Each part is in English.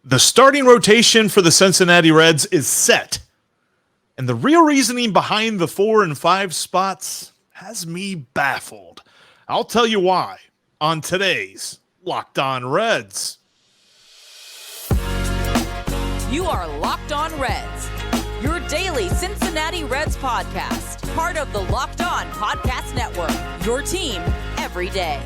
The starting rotation for the Cincinnati Reds is set, and the real reasoning behind the 4 and 5 spots has me baffled. I'll tell you why on today's Locked On Reds. You are Locked On Reds, your daily Cincinnati Reds podcast, part of the Locked On Podcast Network, your team every day.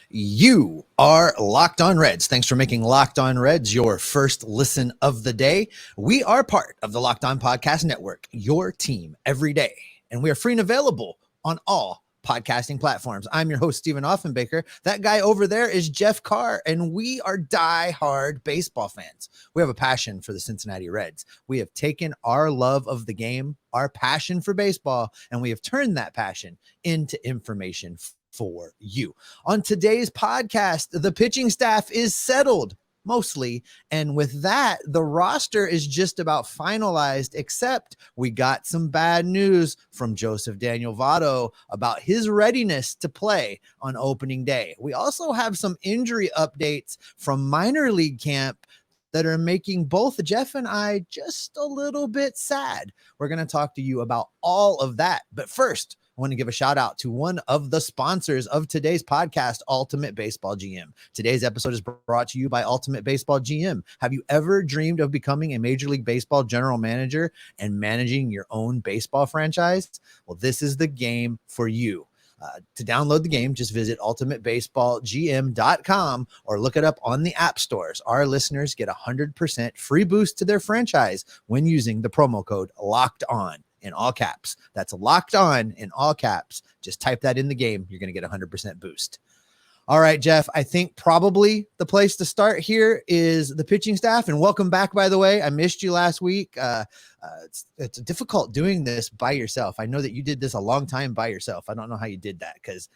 You are Locked On Reds. Thanks for making Locked On Reds your first listen of the day. We are part of the Locked On Podcast Network, your team every day. And we are free and available on all podcasting platforms. I'm your host, Stephen Offenbaker. That guy over there is Jeff Carr, and we are die-hard baseball fans. We have a passion for the Cincinnati Reds. We have taken our love of the game, our passion for baseball, and we have turned that passion into information for you. On today's podcast, the pitching staff is settled mostly, and with that, the roster is just about finalized, except we got some bad news from Joseph Daniel Votto about his readiness to play on opening day. We also have some injury updates from minor league camp that are making both Jeff and I just a little bit sad. We're going to talk to you about all of that, but first, I want to give a shout out to one of the sponsors of today's podcast, Ultimate Baseball GM. Today's episode is brought to you by Ultimate Baseball GM. Have you ever dreamed of becoming a Major League Baseball general manager and managing your own baseball franchise? Well, this is the game for you. To download the game, just visit ultimatebaseballgm.com or look it up on the app stores. Our listeners get 100% free boost to their franchise when using the promo code Locked On. In all caps. That's Locked On in all caps. Just type that in the game. You're going to get 100% boost. All right, Jeff, I think probably the place to start here is the pitching staff. And welcome back, by the way. I missed you last week. It's difficult doing this by yourself. I know that you did this a long time by yourself. I don't know how you did that because,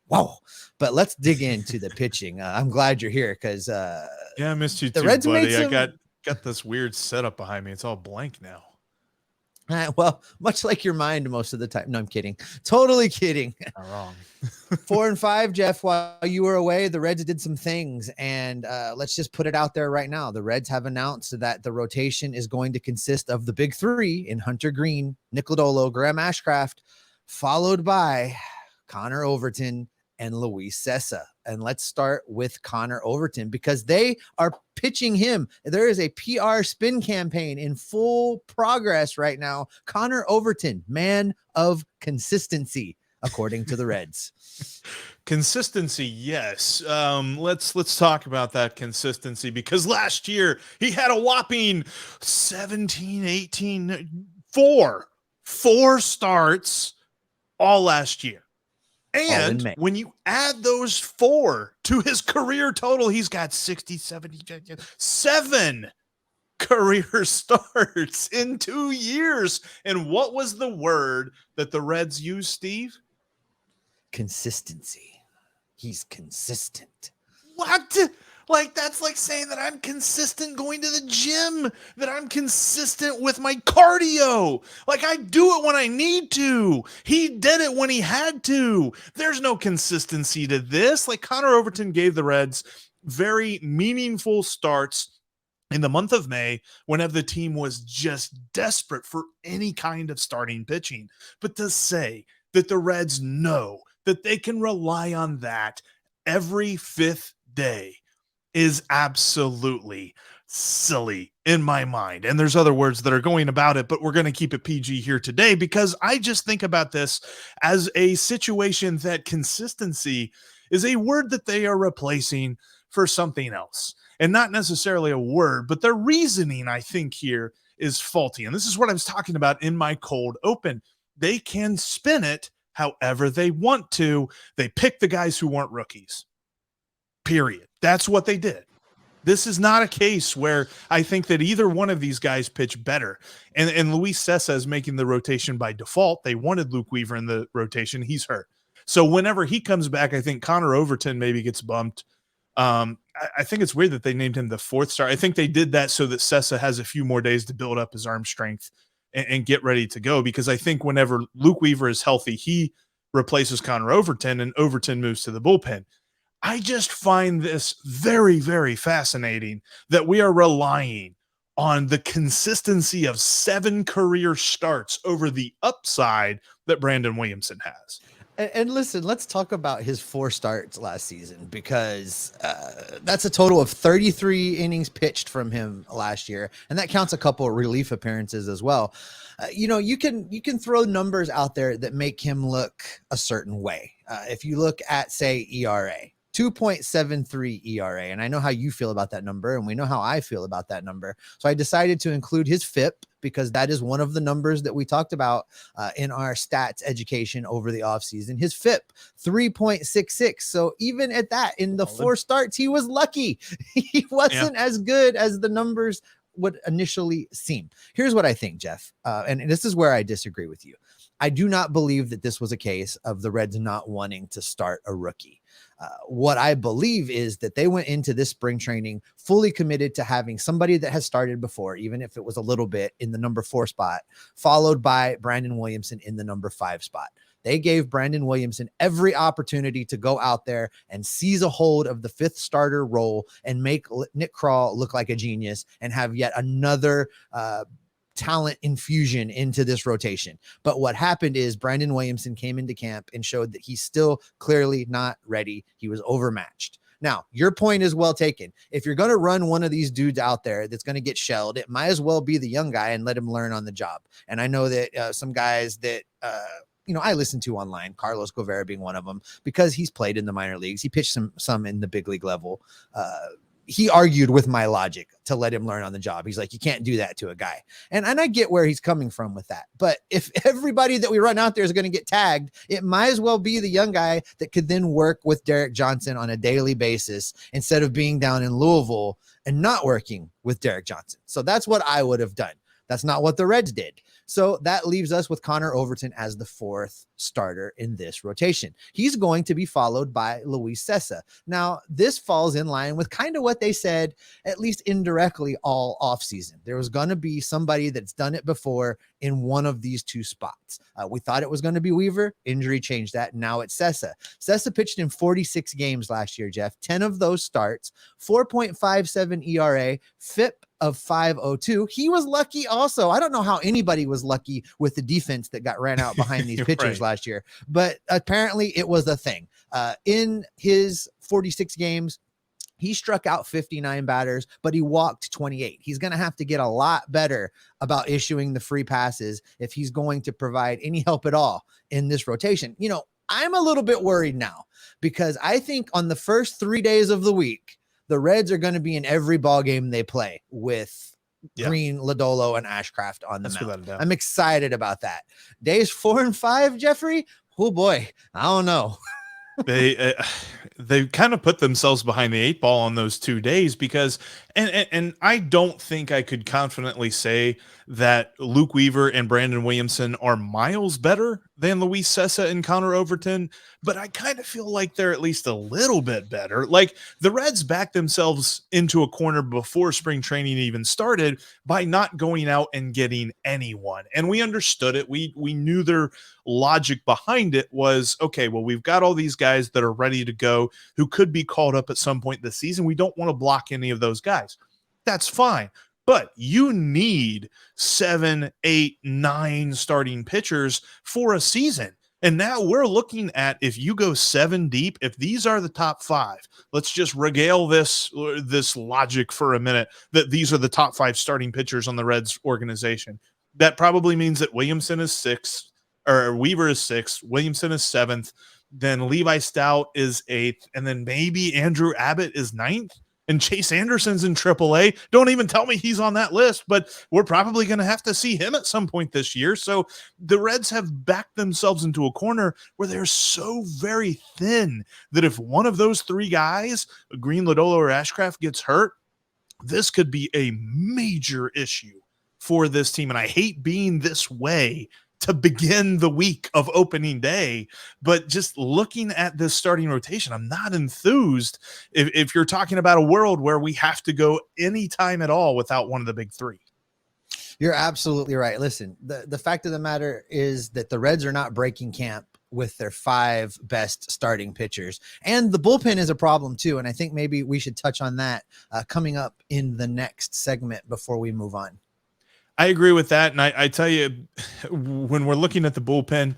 wow. But let's dig into the pitching. I'm glad you're here because Yeah, I missed you the too, Reds buddy. made some... I got this weird setup behind me. It's all blank now. Well, much like your mind most of the time. No, I'm kidding. Totally kidding. Not wrong. 4 and 5, Jeff, while you were away, the Reds did some things, and let's just put it out there right now. The Reds have announced that the rotation is going to consist of the big three in Hunter Green, Nick Lodolo, Graham Ashcraft, followed by Connor Overton and Luis Cessa. And let's start with Connor Overton because they are pitching him. There is a PR spin campaign in full progress right now. Connor Overton, man of consistency, according to the Reds. Consistency, yes. Let's talk about that consistency because last year he had a whopping 4 starts all last year. And when you add those 4 to his career total, he's got 7 career starts in 2 years. And what was the word that the Reds used, Steve? Consistency. He's consistent. What? Like, that's like saying that I'm consistent going to the gym, that I'm consistent with my cardio. Like, I do it when I need to. He did it when he had to. There's no consistency to this. Like, Connor Overton gave the Reds very meaningful starts in the month of May whenever the team was just desperate for any kind of starting pitching. But to say that the Reds know that they can rely on that every 5th day is absolutely silly in my mind. And there's other words that are going about it, but we're going to keep it PG here today because I just think about this as a situation that consistency is a word that they are replacing for something else. And not necessarily a word, but their reasoning, I think, here is faulty. And this is what I was talking about in my cold open. They can spin it however they want to. They pick the guys who weren't rookies. Period. That's what they did. This is not a case where I think that either one of these guys pitch better. And Luis Cessa is making the rotation by default. They wanted Luke Weaver in the rotation. He's hurt. So whenever he comes back, I think Connor Overton maybe gets bumped. I think it's weird that they named him the 4th star. I think they did that so that Cessa has a few more days to build up his arm strength and get ready to go. Because I think whenever Luke Weaver is healthy, he replaces Connor Overton and Overton moves to the bullpen. I just find this very, very fascinating that we are relying on the consistency of 7 career starts over the upside that Brandon Williamson has. And listen, let's talk about his 4 starts last season, because that's a total of 33 innings pitched from him last year, and that counts a couple of relief appearances as well. You can throw numbers out there that make him look a certain way. If you look at, say, ERA, 2.73 ERA, and I know how you feel about that number, and we know how I feel about that number. So I decided to include his FIP, because that is one of the numbers that we talked about in our stats education over the offseason. His FIP, 3.66. So even at that, in the 4 starts, he was lucky. He wasn't as good as the numbers would initially seem. Here's what I think, Jeff, and this is where I disagree with you. I do not believe that this was a case of the Reds not wanting to start a rookie. What I believe is that they went into this spring training fully committed to having somebody that has started before, even if it was a little bit, in the number 4 spot, followed by Brandon Williamson in the number 5 spot. They gave Brandon Williamson every opportunity to go out there and seize a hold of the 5th starter role and make Nick Krall look like a genius and have yet another talent infusion into this rotation. But what happened is Brandon Williamson came into camp and showed that he's still clearly not ready. He was overmatched. Now, your point is well taken. If you're going to run one of these dudes out there that's going to get shelled, it might as well be the young guy and let him learn on the job. And I know that some guys that, I listen to online, Carlos Guevara being one of them, because he's played in the minor leagues. He pitched some in the big league level. He argued with my logic to let him learn on the job. He's like, you can't do that to a guy. And I get where he's coming from with that. But if everybody that we run out there is going to get tagged, it might as well be the young guy that could then work with Derek Johnson on a daily basis instead of being down in Louisville and not working with Derek Johnson. So that's what I would have done. That's not what the Reds did. So that leaves us with Connor Overton as the 4th starter in this rotation. He's going to be followed by Luis Cessa. Now, this falls in line with kind of what they said, at least indirectly, all offseason. There was going to be somebody that's done it before in one of these 2 spots. We thought it was going to be Weaver. Injury changed that. Now it's Cessa. Cessa pitched in 46 games last year, Jeff. 10 of those starts, 4.57 ERA, FIP of 5.02. He was lucky also. I don't know how anybody was lucky with the defense that got ran out behind these pitchers last year, but apparently it was a thing. In his 46 games, he struck out 59 batters, but he walked 28. He's going to have to get a lot better about issuing the free passes if he's going to provide any help at all in this rotation. I'm a little bit worried now, because I think on the first 3 days of the week, the Reds are going to be in every ball game they play with Green, Lodolo, and Ashcraft on the mound. I'm excited about that. Days 4 and 5, Jeffrey. Oh boy, I don't know. They kind of put themselves behind the 8 ball on those 2 days, because and I don't think I could confidently say that Luke Weaver and Brandon Williamson are miles better than Luis Cessa and Connor Overton, but I kind of feel like they're at least a little bit better. Like, the Reds backed themselves into a corner before spring training even started by not going out and getting anyone. And we understood it. We knew their logic behind it was, okay, well, we've got all these guys that are ready to go who could be called up at some point this season. We don't want to block any of those guys. That's fine. But you need 7, 8, 9 starting pitchers for a season. And now we're looking at, if you go 7 deep, if these are the top 5, let's just regale this logic for a minute, that these are the top 5 starting pitchers on the Reds organization. That probably means that Williamson is 6th, or Weaver is 6th, Williamson is 7th, then Levi Stout is 8th, and then maybe Andrew Abbott is 9th. And Chase Anderson's in AAA. Don't even tell me he's on that list, but we're probably going to have to see him at some point this year. So the Reds have backed themselves into a corner where they're so very thin that if one of those 3 guys, Green, Lodolo, or Ashcraft, gets hurt, this could be a major issue for this team. And I hate being this way to begin the week of opening day, but just looking at this starting rotation, I'm not enthused if you're talking about a world where we have to go anytime at all without one of the big 3. You're absolutely right. Listen, the fact of the matter is that the Reds are not breaking camp with their 5 best starting pitchers. And the bullpen is a problem too. And I think maybe we should touch on that coming up in the next segment before we move on. I agree with that. And I tell you, when we're looking at the bullpen,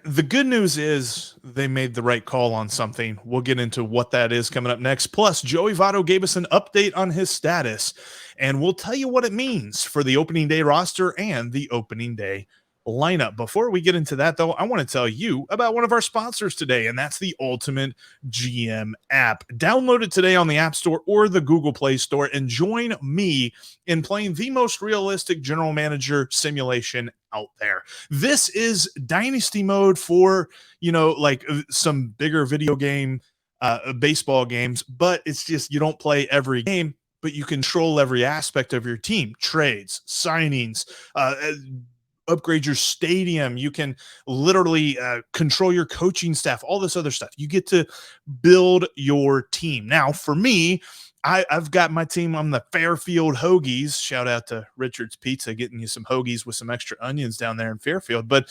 the good news is they made the right call on something. We'll get into what that is coming up next. Plus, Joey Votto gave us an update on his status, and we'll tell you what it means for the opening day roster and the opening day lineup. Before we get into that, though, I want to tell you about one of our sponsors today, and that's the Ultimate GM app. Download it today on the App Store or the Google Play Store and join me in playing the most realistic general manager simulation out there. This is dynasty mode for, like some bigger video game, baseball games, but it's just you don't play every game, but you control every aspect of your team, trades, signings, upgrade your stadium. You can literally control your coaching staff, all this other stuff. You get to build your team. Now, for me, I've got my team on the Fairfield Hoagies. Shout out to Richard's Pizza, getting you some hoagies with some extra onions down there in Fairfield. But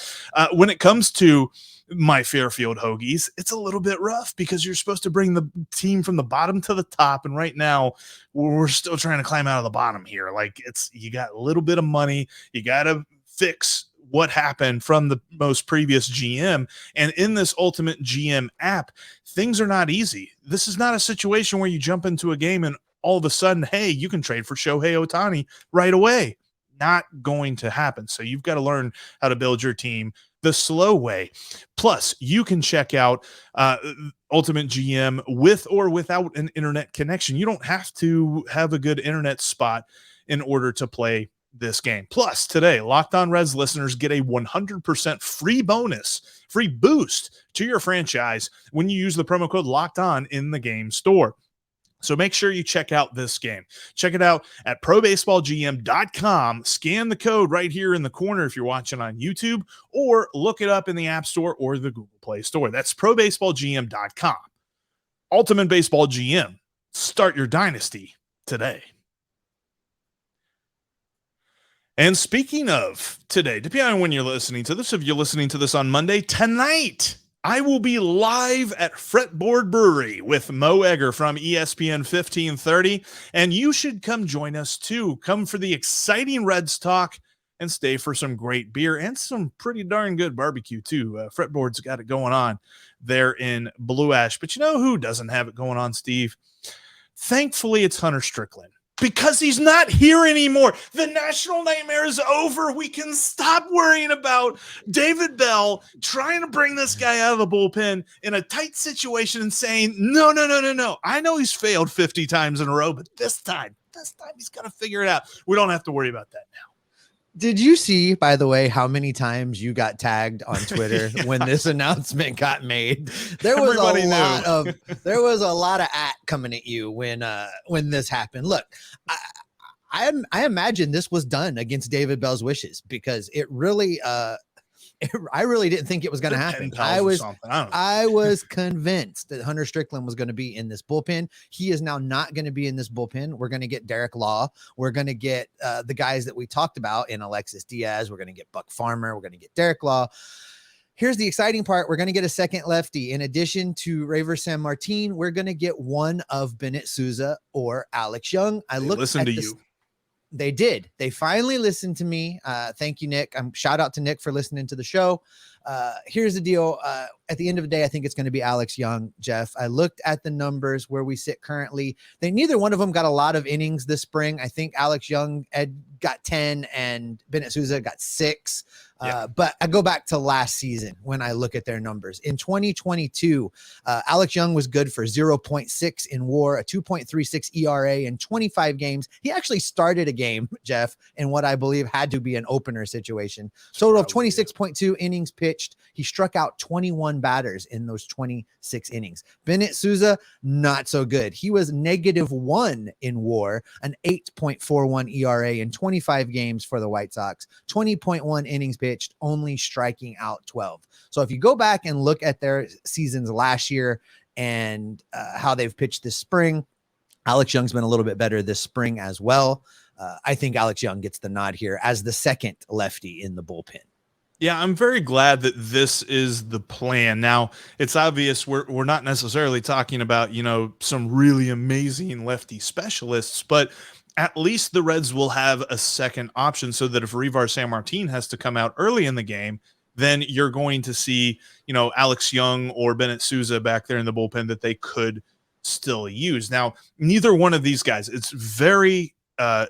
when it comes to my Fairfield Hoagies, it's a little bit rough because you're supposed to bring the team from the bottom to the top. And right now we're still trying to climb out of the bottom here. Like you got a little bit of money. You got to fix what happened from the most previous GM. And in this Ultimate GM app, things are not easy. This is not a situation where you jump into a game and all of a sudden, hey, you can trade for Shohei Ohtani right away. Not going to happen. So you've got to learn how to build your team the slow way. Plus, you can check out Ultimate GM with or without an internet connection. You don't have to have a good internet spot in order to play this game. Plus, today, Locked On Reds listeners get a 100% free boost to your franchise when you use the promo code Locked On in the game store. So make sure you check out this game. Check it out at probaseballgm.com. Scan the code right here in the corner if you're watching on YouTube, or look it up in the App Store or the Google Play Store. That's probaseballgm.com. Ultimate Baseball GM. Start your dynasty today. And speaking of today, depending on when you're listening to this, if you're listening to this on Monday, tonight, I will be live at Fretboard Brewery with Mo Egger from ESPN 1530, and you should come join us too. Come for the exciting Reds talk and stay for some great beer and some pretty darn good barbecue too. Fretboard's got it going on there in Blue Ash. But you know who doesn't have it going on, Steve? Thankfully, it's Hunter Strickland. Because he's not here anymore. The national nightmare is over. We can stop worrying about David Bell trying to bring this guy out of the bullpen in a tight situation and saying, no. I know he's failed 50 times in a row, but this time he's got to figure it out. We don't have to worry about that now. Did you see, by the way, how many times you got tagged on Twitter when this announcement got made? There was a lot of coming at you when this happened. Look, I imagine this was done against David Bell's wishes because it really I really didn't think it was going to happen. I was convinced that Hunter Strickland was going to be in this bullpen. He is now not going to be in this bullpen. We're going to get Derek Law. We're going to get the guys that we talked about in Alexis Diaz. We're going to get Buck Farmer. We're going to get Derek Law. Here's the exciting part. We're going to get a second lefty. In addition to Raver San Martin, we're going to get one of Bennett Souza or Alex Young. Listen to you. They did. They finally listened to me. Thank you, Nick. Shout out to Nick for listening to the show. Here's the deal. At the end of the day, I think it's going to be Alex Young, Jeff. I looked at the numbers where we sit currently. Neither one of them got a lot of innings this spring. I think Alex Young got 10 and Bennett Souza got 6. But I go back to last season when I look at their numbers. In 2022, Alex Young was good for 0.6 in WAR, a 2.36 ERA in 25 games. He actually started a game, Jeff, in what I believe had to be an opener situation. Total of 26.2 innings pitched. He struck out 21 batters in those 26 innings. Bennett Souza, not so good. He was -1 in WAR, an 8.41 ERA in 25 games for the White Sox, 20.1 innings pitched, only striking out 12. So if you go back and look at their seasons last year and how they've pitched this spring, Alex Young's been a little bit better this spring as well. I think Alex Young gets the nod here as the second lefty in the bullpen. Yeah, I'm very glad that this is the plan. Now, it's obvious we're not necessarily talking about, some really amazing lefty specialists, but at least the Reds will have a second option so that if Revar Sanmartin has to come out early in the game, then you're going to see, Alex Young or Bennett Sousa back there in the bullpen that they could still use. Now, neither one of these guys, it's very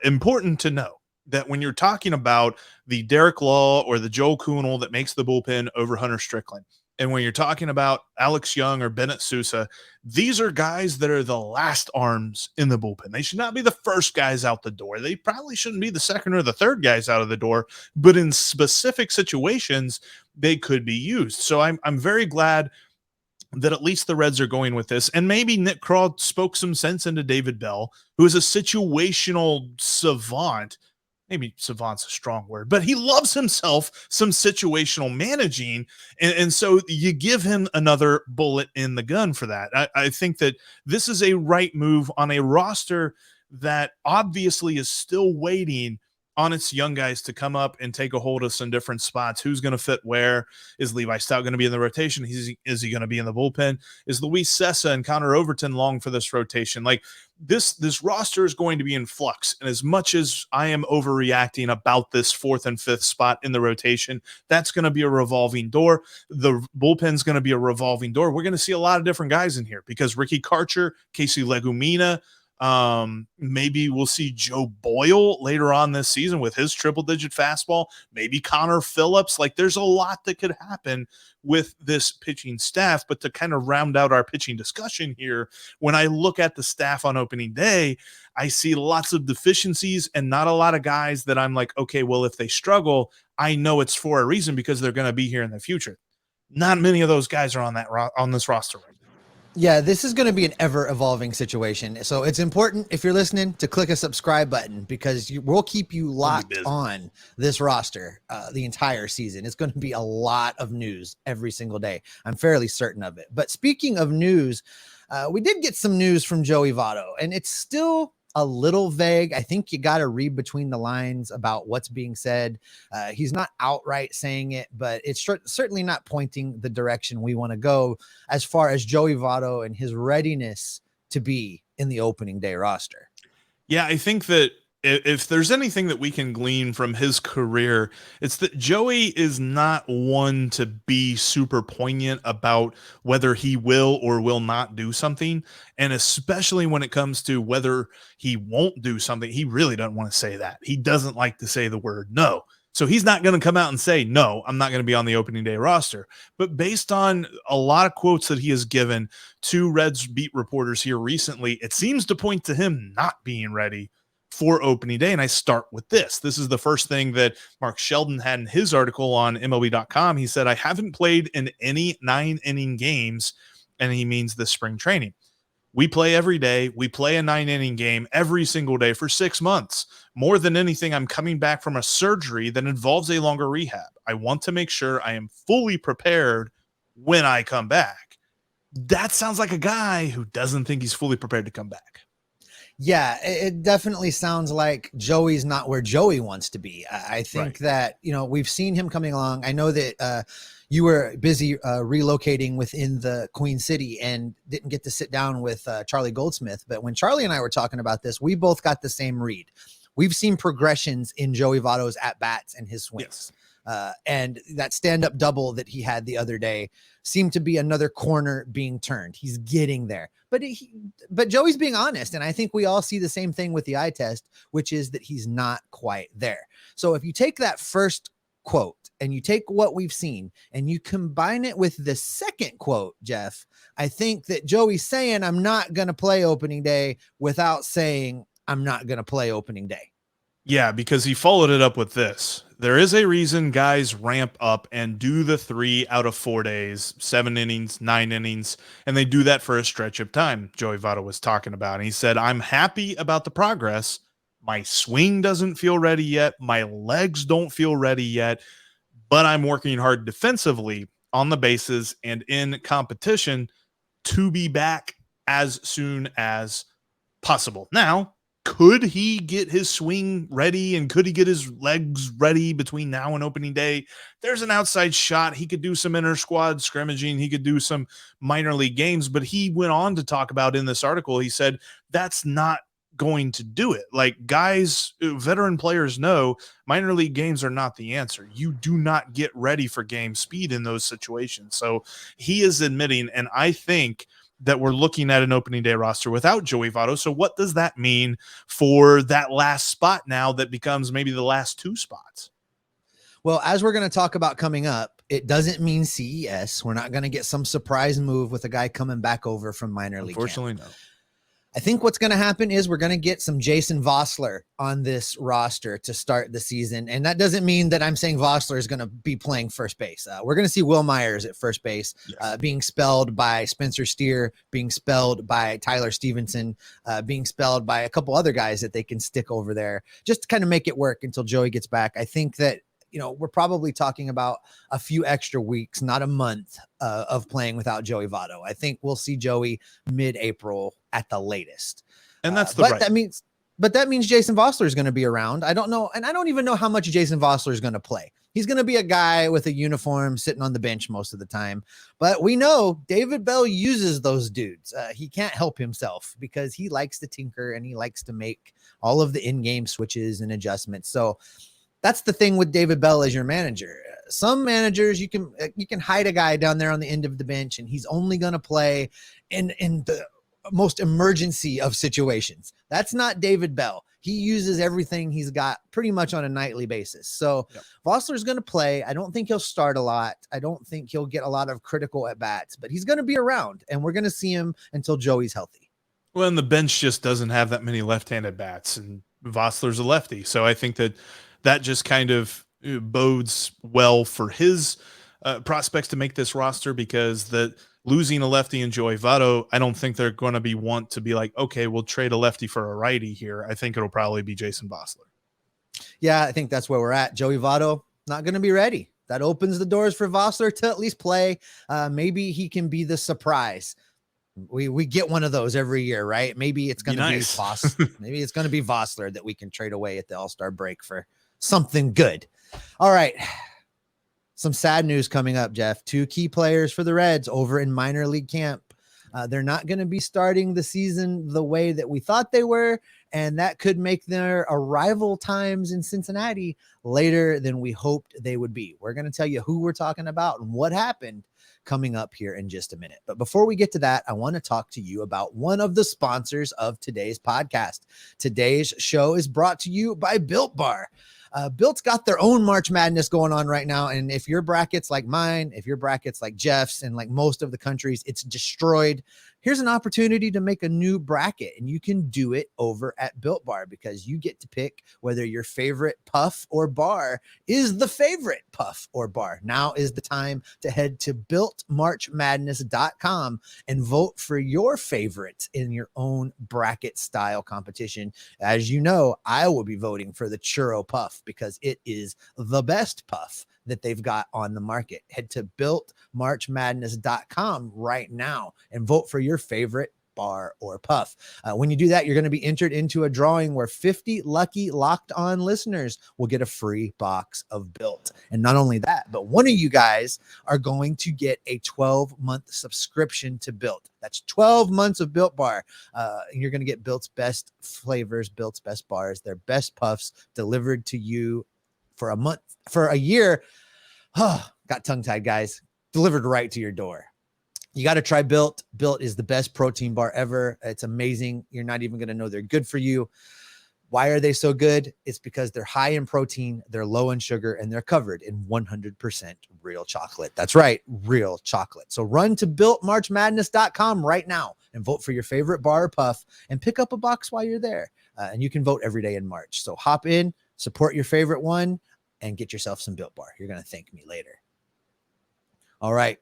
important to know that when you're talking about the Derek Law or the Joe Kuhnel that makes the bullpen over Hunter Strickland, and when you're talking about Alex Young or Bennett Sousa, these are guys that are the last arms in the bullpen. They should not be the first guys out the door. They probably shouldn't be the second or the third guys out of the door, but in specific situations, they could be used. So I'm very glad that at least the Reds are going with this. And maybe Nick Krall spoke some sense into David Bell, who is a situational savant. Maybe savant's a strong word, but he loves himself some situational managing. And so you give him another bullet in the gun for that. I think that this is a right move on a roster that obviously is still waiting on its young guys to come up and take a hold of some different spots. Who's going to fit where? Is Levi Stout going to be in the rotation? Is he going to be in the bullpen? Is Luis Cessa and Connor Overton long for this rotation? Like this roster is going to be in flux. And as much as I am overreacting about this fourth and fifth spot in the rotation, that's going to be a revolving door. The bullpen's going to be a revolving door. We're going to see a lot of different guys in here because Ricky Karcher, Casey Legumina, maybe we'll see Joe Boyle later on this season with his triple-digit fastball, maybe Connor Phillips. Like there's a lot that could happen with this pitching staff. But to kind of round out our pitching discussion here, when I look at the staff on opening day, I see lots of deficiencies and not a lot of guys that I'm like, okay, well, if they struggle, I know it's for a reason because they're going to be here in the future. Not many of those guys are on this roster right now. Yeah, this is going to be an ever-evolving situation. So it's important, if you're listening, to click a subscribe button because we'll keep you locked on this roster the entire season. It's going to be a lot of news every single day. I'm fairly certain of it. But speaking of news, we did get some news from Joey Votto, and it's still a little vague. I think you got to read between the lines about what's being said. He's not outright saying it, but it's certainly not pointing the direction we want to go as far as Joey Votto and his readiness to be in the opening day roster. Yeah, I think that if there's anything that we can glean from his career, it's that Joey is not one to be super poignant about whether he will or will not do something. And especially when it comes to whether he won't do something, he really doesn't want to say that. He doesn't like to say the word no. So he's not going to come out and say, no, I'm not going to be on the opening day roster. But based on a lot of quotes that he has given to Reds beat reporters here recently, it seems to point to him not being ready for opening day. And I start with this. This is the first thing that Mark Sheldon had in his article on MLB.com. He said, I haven't played in any 9-inning games, and he means the spring training. We play every day. We play a 9-inning game every single day for 6 months. More than anything, I'm coming back from a surgery that involves a longer rehab. I want to make sure I am fully prepared when I come back. That sounds like a guy who doesn't think he's fully prepared to come back. Yeah, it definitely sounds like Joey's not where Joey wants to be. I think that, we've seen him coming along. I know that you were busy relocating within the Queen City and didn't get to sit down with Charlie Goldsmith. But when Charlie and I were talking about this, we both got the same read. We've seen progressions in Joey Votto's at-bats and his swings. Yes. And that stand-up double that he had the other day seemed to be another corner being turned. He's getting there. But Joey's being honest, and I think we all see the same thing with the eye test, which is that he's not quite there. So if you take that first quote and you take what we've seen and you combine it with the second quote, Jeff, I think that Joey's saying, I'm not going to play opening day without saying I'm not going to play opening day. Yeah, because he followed it up with this. There is a reason guys ramp up and do the 3 out of 4 days, 7 innings, 9 innings, and they do that for a stretch of time, Joey Votto was talking about. And he said, I'm happy about the progress. My swing doesn't feel ready yet. My legs don't feel ready yet, but I'm working hard defensively on the bases and in competition to be back as soon as possible. Now, could he get his swing ready and could he get his legs ready between now and opening day? There's an outside shot. He could do some inter squad scrimmaging. He could do some minor league games, but he went on to talk about in this article, he said, that's not going to do it. Like guys, veteran players know minor league games are not the answer. You do not get ready for game speed in those situations. So he is admitting, and I think that we're looking at an opening day roster without Joey Votto. So what does that mean for that last spot now that becomes maybe the last two spots? Well, as we're going to talk about coming up, it doesn't mean CES. We're not going to get some surprise move with a guy coming back over from minor league. Unfortunately, no. I think what's going to happen is we're going to get some Jason Vosler on this roster to start the season. And that doesn't mean that I'm saying Vosler is going to be playing first base. We're going to see Will Myers at first base, yes, being spelled by Spencer Steer, being spelled by Tyler Stephenson, being spelled by a couple other guys that they can stick over there just to kind of make it work until Joey gets back. I think that, you know, we're probably talking about a few extra weeks, not a month of playing without Joey Votto. I think we'll see Joey mid-April at the latest. And that's that means Jason Vosler is going to be around. I don't know. And I don't even know how much Jason Vosler is going to play. He's going to be a guy with a uniform sitting on the bench most of the time, but we know David Bell uses those dudes. He can't help himself because he likes to tinker and he likes to make all of the in-game switches and adjustments. So that's the thing with David Bell as your manager. Some managers, you can hide a guy down there on the end of the bench and he's only going to play in the most emergency of situations. That's not David Bell. He uses everything he's got pretty much on a nightly basis. So yep, Vosler's going to play. I don't think he'll start a lot. I don't think he'll get a lot of critical at bats, but he's going to be around and we're going to see him until Joey's healthy. Well, and the bench just doesn't have that many left-handed bats and Vosler's a lefty. So I think that just kind of bodes well for his prospects to make this roster, because losing a lefty and Joey Votto, I don't think they're going to want to be like, okay, we'll trade a lefty for a righty here. I think it'll probably be Jason Vosler. Yeah, I think that's where we're at. Joey Votto, not going to be ready. That opens the doors for Vosler to at least play. Maybe he can be the surprise. We get one of those every year, right? Maybe it's going to be Vos. Maybe it's going to be Vosler that we can trade away at the All-Star break for something good. All right. Some sad news coming up, Jeff. 2 key players for the Reds over in minor league camp. They're not going to be starting the season the way that we thought they were, and that could make their arrival times in Cincinnati later than we hoped they would be. We're going to tell you who we're talking about and what happened coming up here in just a minute. But before we get to that, I want to talk to you about one of the sponsors of today's podcast. Today's show is brought to you by Built Bar. Built's got their own March Madness going on right now. And if your bracket's like mine, if your bracket's like Jeff's and like most of the countries, it's destroyed. Here's an opportunity to make a new bracket, and you can do it over at Built Bar because you get to pick whether your favorite puff or bar is the favorite puff or bar. Now is the time to head to builtmarchmadness.com and vote for your favorites in your own bracket style competition. As you know, I will be voting for the churro puff because it is the best puff that they've got on the market. Head to builtmarchmadness.com right now and vote for your favorite bar or puff. When you do that, you're going to be entered into a drawing where 50 lucky Locked On listeners will get a free box of Built. And not only that, but one of you guys are going to get a 12-month subscription to Built. That's 12 months of Built Bar. You're going to get Built's best flavors, Built's best bars, their best puffs delivered to you for a month, for a year. Got tongue-tied, guys. Delivered right to your door. You got to try Built. Built is the best protein bar ever. It's amazing. You're not even going to know they're good for you. Why are they so good? It's because they're high in protein, they're low in sugar, and they're covered in 100% real chocolate. That's right, real chocolate. So run to builtmarchmadness.com right now and vote for your favorite bar or puff and pick up a box while you're there. And you can vote every day in March. So hop in, support your favorite one, and get yourself some Built Bar. You're going to thank me later. All right.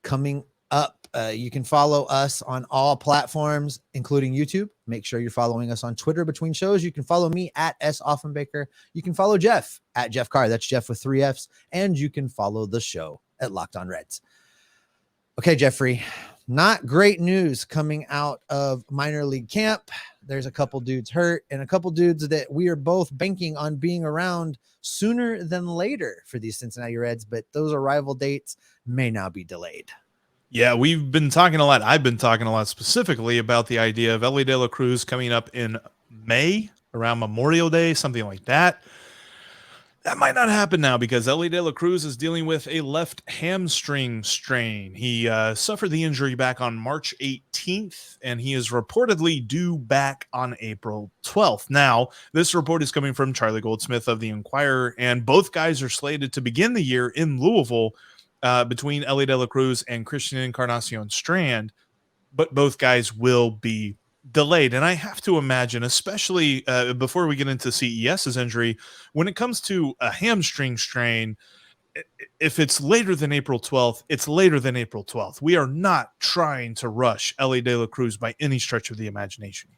Coming up, you can follow us on all platforms, including YouTube. Make sure you're following us on Twitter between shows. You can follow me at S. Offenbaker. You can follow Jeff at Jeff Carr. That's Jeff with 3 Fs. And you can follow the show at Locked On Reds. Okay, Jeffrey, Not great news coming out of minor league camp. There's a couple dudes hurt and a couple dudes that we are both banking on being around sooner than later for these Cincinnati Reds, but those arrival dates may now be delayed. Yeah, we've been talking a lot. I've been talking a lot specifically about the idea of Elly De La Cruz coming up in May around Memorial Day, something like that. That might not happen now because Elly De La Cruz is dealing with a left hamstring strain. He suffered the injury back on March 18th, and he is reportedly due back on April 12th. Now, this report is coming from Charlie Goldsmith of the Inquirer, and both guys are slated to begin the year in Louisville between Elly De La Cruz and Christian Encarnacion-Strand, but both guys will be delayed. And I have to imagine, especially before we get into CES's injury, when it comes to a hamstring strain, if it's later than April 12th, it's later than April 12th. We are not trying to rush Elly De La Cruz by any stretch of the imagination.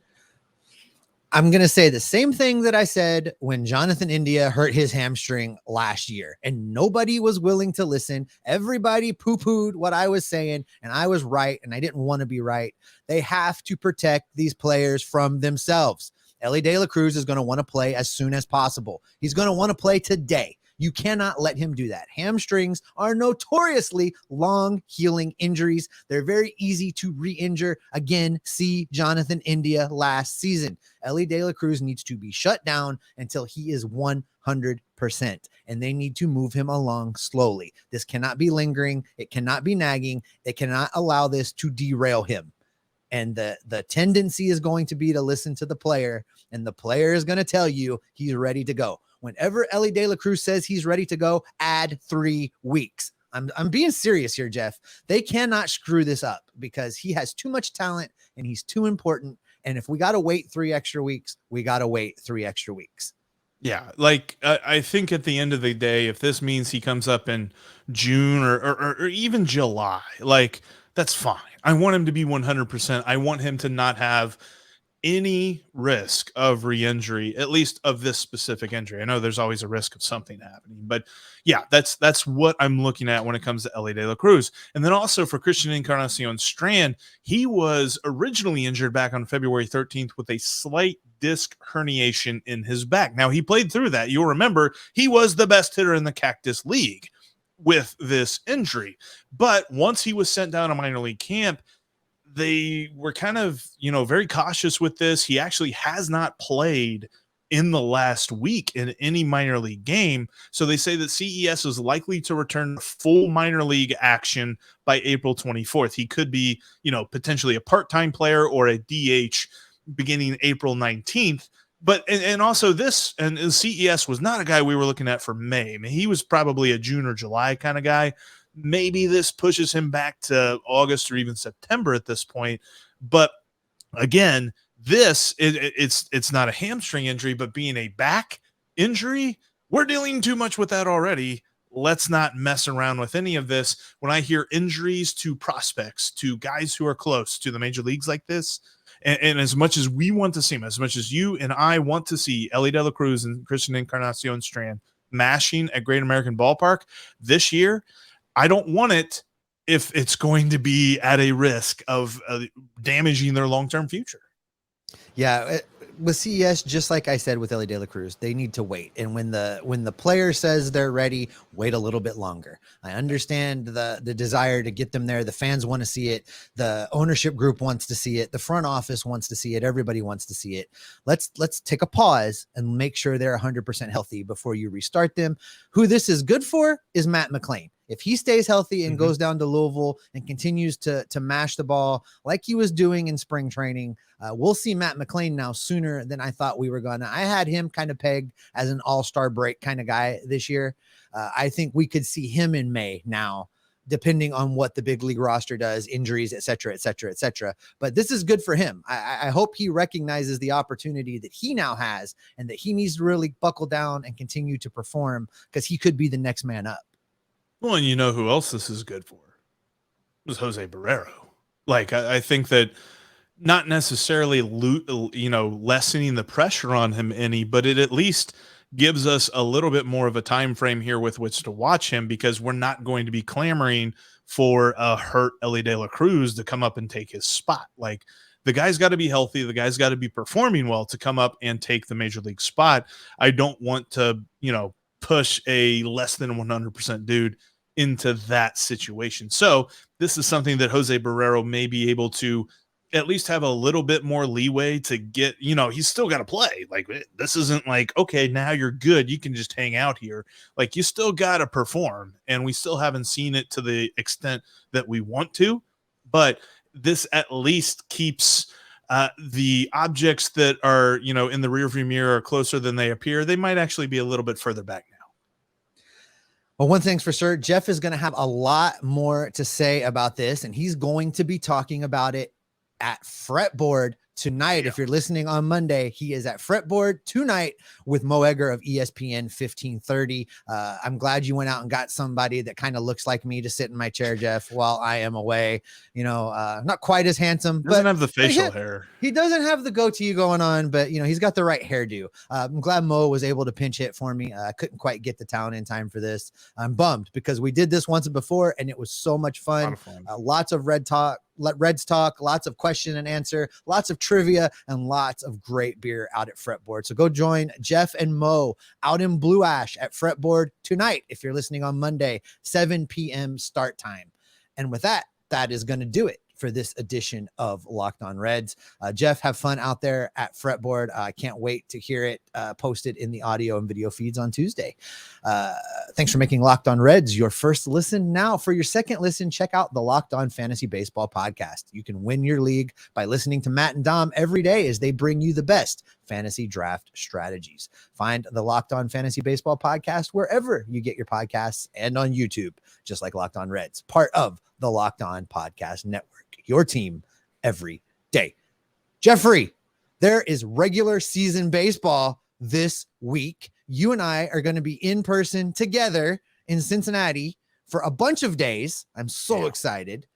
I'm going to say the same thing that I said when Jonathan India hurt his hamstring last year, and nobody was willing to listen. Everybody poo-pooed what I was saying, and I was right, and I didn't want to be right. They have to protect these players from themselves. Elly De La Cruz is going to want to play as soon as possible. He's going to want to play today. You cannot let him do that. Hamstrings are notoriously long healing injuries. They're very easy to re-injure. Again, see Jonathan India last season. Elly De La Cruz needs to be shut down until he is 100%, and they need to move him along slowly. This cannot be lingering. It cannot be nagging. They cannot allow this to derail him. And the tendency is going to be to listen to the player, and the player is going to tell you he's ready to go. Whenever Elly De La Cruz says he's ready to go, add 3 weeks. I'm being serious here, Jeff. They cannot screw this up because he has too much talent and he's too important. And if we got to wait 3 extra weeks, we got to wait 3 extra weeks. Yeah, like I think at the end of the day, if this means he comes up in June or even July, like that's fine. I want him to be 100%. I want him to not have any risk of re-injury, at least of this specific injury. I know there's always a risk of something happening, but yeah, that's what I'm looking at when it comes to Elly De La Cruz. And then also for Christian Encarnacion-Strand, he was originally injured back on February 13th with a slight disc herniation in his back. Now, he played through that. You'll remember he was the best hitter in the Cactus League with this injury. But once he was sent down to minor league camp, they were kind of, very cautious with this. He actually has not played in the last week in any minor league game. So they say that CES is likely to return full minor league action by April 24th. He could be, potentially a part-time player or a DH beginning April 19th. But, and also this, and CES was not a guy we were looking at for May. I mean, he was probably a June or July kind of guy. Maybe this pushes him back to August or even September at this point. But again, it's not a hamstring injury, but being a back injury, we're dealing too much with that already. Let's not mess around with any of this. When I hear injuries to prospects, to guys who are close to the major leagues like this, and as much as we want to see him, as much as you and I want to see Elly De La Cruz and Christian Encarnacion-Strand mashing at Great American Ballpark this year, I don't want it if it's going to be at a risk of damaging their long-term future. Yeah, with CES, just like I said with Elly De La Cruz, they need to wait. And when the player says they're ready, wait a little bit longer. I understand the desire to get them there. The fans want to see it. The ownership group wants to see it. The front office wants to see it. Everybody wants to see it. Let's take a pause and make sure they're 100% healthy before you restart them. Who this is good for is Matt McLain. If he stays healthy and goes down to Louisville and continues to mash the ball like he was doing in spring training, we'll see Matt McLain now sooner than I thought we were going to. I had him kind of pegged as an all-star break kind of guy this year. I think we could see him in May now, depending on what the big league roster does, injuries, et cetera, et cetera, et cetera. But this is good for him. I hope he recognizes the opportunity that he now has and that he needs to really buckle down and continue to perform because he could be the next man up. Well, and you know who else this is good for? It was Jose Barrero. Like, I think that not necessarily, lessening the pressure on him any, but it at least gives us a little bit more of a time frame here with which to watch him, because we're not going to be clamoring for a hurt Elly De La Cruz to come up and take his spot. Like, the guy's got to be healthy. The guy's got to be performing well to come up and take the major league spot. I don't want to, push a less than 100% dude into that situation. So this is something that Jose Barrero may be able to at least have a little bit more leeway to get, he's still got to play. Like, this isn't like, okay, now you're good, you can just hang out here. Like, you still got to perform, and we still haven't seen it to the extent that we want to, but this at least keeps the objects that are, in the rearview mirror closer than they appear. They might actually be a little bit further back now. Well, one thing's for sure, Jeff is going to have a lot more to say about this, and he's going to be talking about it at Fretboard tonight. If you're listening on Monday, he is at Fretboard tonight with Mo Egger of ESPN 1530. I'm glad you went out and got somebody that kind of looks like me to sit in my chair, Jeff, while I am away. Not quite as handsome, doesn't but have the facial hair. He doesn't have the goatee going on, but he's got the right hairdo. I'm glad Mo was able to pinch hit for me. I couldn't quite get the town in time for this. I'm bummed because we did this once before and it was so much fun. Lots of Reds talk, lots of question and answer, lots of trivia, and lots of great beer out at Fretboard. So go join Jeff and Mo out in Blue Ash at Fretboard tonight. If you're listening on Monday, 7 p.m. start time. And with that is going to do it for this edition of Locked On Reds. Jeff, have fun out there at Fretboard. I can't wait to hear it posted in the audio and video feeds on Tuesday. Thanks for making Locked On Reds your first listen. Now, for your second listen, check out the Locked On Fantasy Baseball podcast. You can win your league by listening to Matt and Dom every day as they bring you the best fantasy draft strategies. Find the Locked On Fantasy Baseball podcast wherever you get your podcasts and on YouTube, just like Locked On Reds, part of the Locked On Podcast Network. Your team every day. Jeffrey, there is regular season baseball this week. You and I are going to be in person together in Cincinnati for a bunch of days. I'm so excited.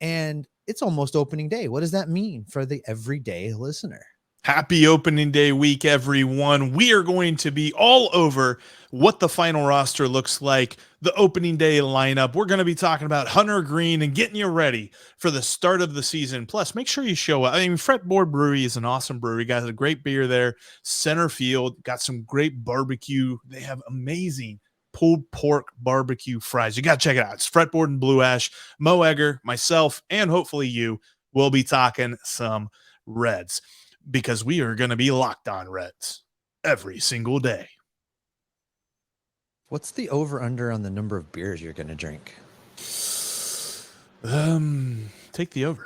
And it's almost opening day. What does that mean for the everyday listener? Happy opening day week, everyone. We are going to be all over what the final roster looks like, the opening day lineup. We're going to be talking about Hunter Green and getting you ready for the start of the season. Plus, make sure you show up. I mean, Fretboard Brewery is an awesome brewery. Got a great beer there. Center field, got some great barbecue. They have amazing pulled pork barbecue fries. You got to check it out. It's Fretboard and Blue Ash. Mo Egger, myself, and hopefully you will be talking some Reds, because we are going to be Locked On Reds every single day. What's the over-under on the number of beers you're going to drink? Take the over.